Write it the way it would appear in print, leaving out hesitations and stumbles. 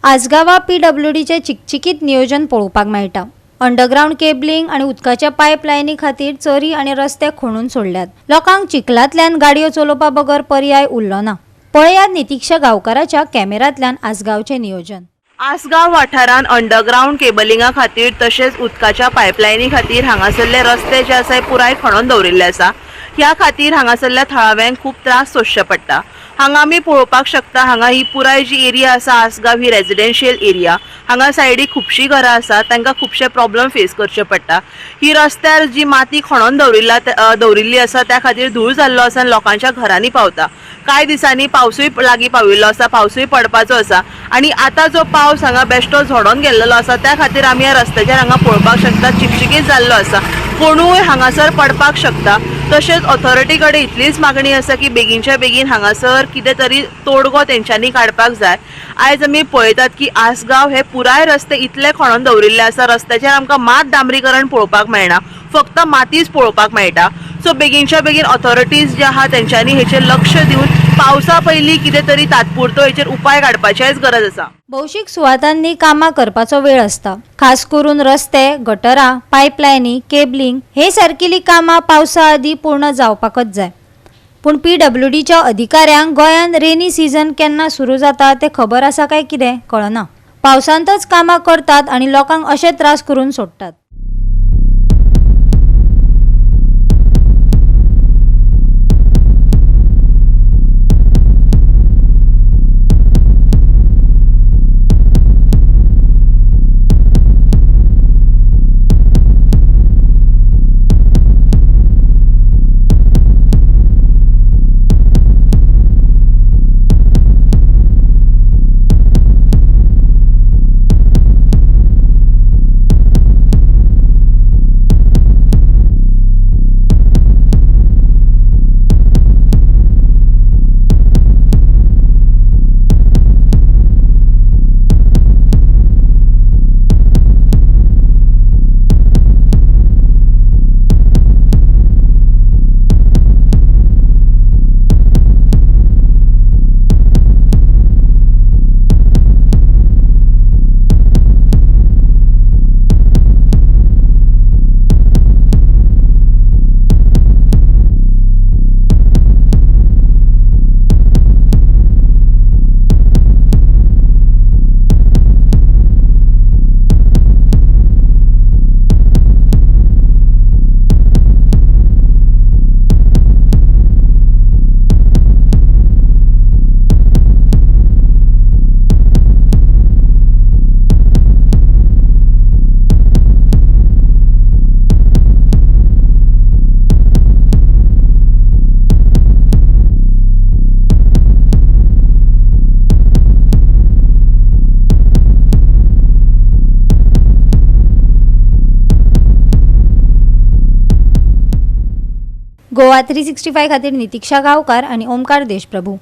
आसगावा पीडब्ल्यूडीचे चिकचिकीत नियोजन पळोवपाक मेळटा। अंडरग्राउंड केबलिंग आणि उदकाच्या पायपलायनी खातीर चरी आणि रस्ते खणून सोडल्यात। लोकांक चिखलांतल्यान गाडयो चलोवपा बगर पर्याय उरलो ना। पळयात नितीक्षा गांवकाराच्या कॅमेरांतल्यान आसगावचे नियोजन। आसगाव वाठारांत अंडरग्राउंड केबलिंगा खातीर तशेंच उदकाच्या पायपलायनी खातीर हांगासरले रस्ते जे आसा पुराय खणून दवरिल्ले आसा। ह्या खातीर हांगासरल्या थळाव्यांक खूब त्रास सोंसचे पडटा। हांगा आमी पळोवपाक शकता, हांगा ही पुराय जी एरिया आसा आसगाव ही रेजिडेन्शियल एरिया। हांगा सायडीक खुबशीं घरां आसा, तांकां खुबशे प्रॉब्लेम फेस करचे पडटा। ही रस्त्यार जी माती खणून दवरिल्ली आसा त्या खातीर धूळ जाल्लो आसा आनी लोकांच्या घरांनी पावता। कांय दिसांनी पावसूय लागीं पाविल्लो आसा, पावसूय पडपाचो आसा आनी आतां जो पावस हांगा बेश्टो झोडोन गेल्लो आसा त्या खातीर आमी ह्या रस्त्याचेर हांगा पळोवपाक शकता चिकचिकीत जाल्लो आसा। कोणूय हांगासर पडपाक शकता। तशेंच ऑथॉरिटी कडेन इतलीच मागणी आसा की बेगीनच्या बेगीन हांगासर कितें तरी तोडगो तेंच्यांनी काडपाक जाय। आयज आमी पळयतात की आसगाव हे पुराय रस्ते इतले खणून दवरिल्ले आसा, रस्त्याचेर आमकां मात डांबरीकरण पळोवपाक मेळना, फक्त मातीच पळोवपाक मेळटा। सो बेगीनच्या बेगीन ऑथॉरिटीज जे आहा तेंच्यांनी हेचेर लक्ष दिवन पावसा पयलीं कितें तरी तात्पुरतो हेचेर उपाय काडपाची गरज आसा। भौशीक सुवातांनी कामां करपाचो वेळ असता, खास करून रस्ते, गटरां, पायपलायनी, केबलिंग हे सारकिली कामां पावसा आदीं पूर्ण जावपाकच जाय। पूण पीडब्ल्यूडीच्या अधिकाऱ्यांक गोंयांत रेनी सीझन केन्ना सुरू जाता ते खबर आसा काय कितें कळना। पावसांतच कामां करतात आनी लोकांक अशे त्रास करून सोडटात। गोवा 365 खातीर नितीक्षा गांवकार आणि ओमकार देशप्रभू।